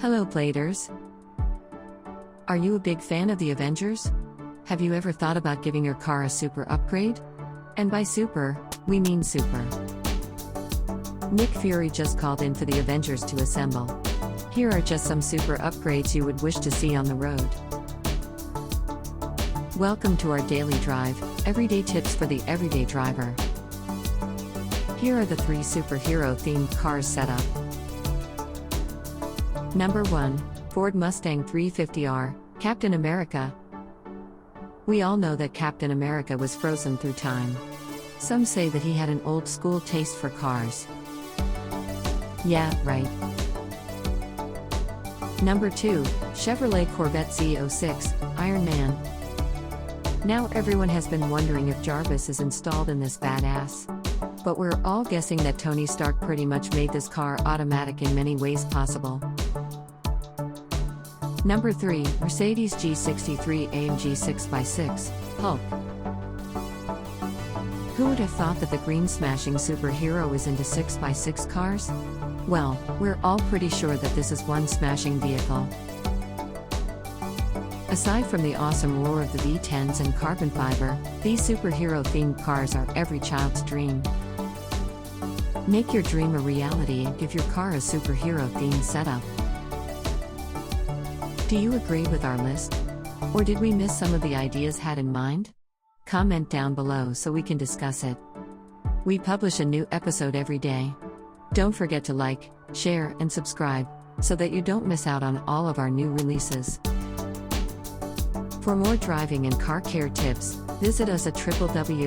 Hello Bladers! Are you a big fan of the Avengers? Have you ever thought about giving your car a super upgrade? And by super, we mean super. Nick Fury just called in for the Avengers to assemble. Here are just some super upgrades you would wish to see on the road. Welcome to our daily drive, everyday tips for the everyday driver. Here are the 3 superhero-themed cars set up. Number 1, Ford Mustang 350R, Captain America. We all know that Captain America was frozen through time. Some say that he had an old-school taste for cars. Yeah, right. Number 2, Chevrolet Corvette Z06, Iron Man. Now everyone has been wondering if Jarvis is installed in this badass. But we're all guessing that Tony Stark pretty much made this car automatic in many ways possible. Number 3, Mercedes G63 AMG 6x6, Hulk. Who would have thought that the green-smashing superhero is into 6x6 cars? Well, we're all pretty sure that this is one smashing vehicle. Aside from the awesome roar of the V10s and carbon fiber, these superhero-themed cars are every child's dream. Make your dream a reality and give your car a superhero-themed setup. Do you agree with our list? Or did we miss some of the ideas had in mind? Comment down below so we can discuss it. We publish a new episode every day. Don't forget to like, share, and subscribe, so that you don't miss out on all of our new releases. For more driving and car care tips, visit us at www.blade.ph.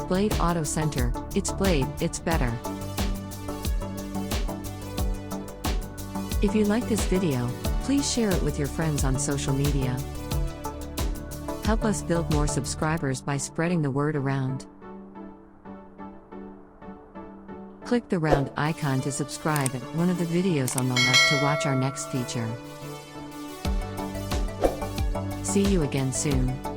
Blade Auto Center, it's Blade, it's better. If you like this video, please share it with your friends on social media. Help us build more subscribers by spreading the word around. Click the round icon to subscribe at one of the videos on the left to watch our next feature. See you again soon.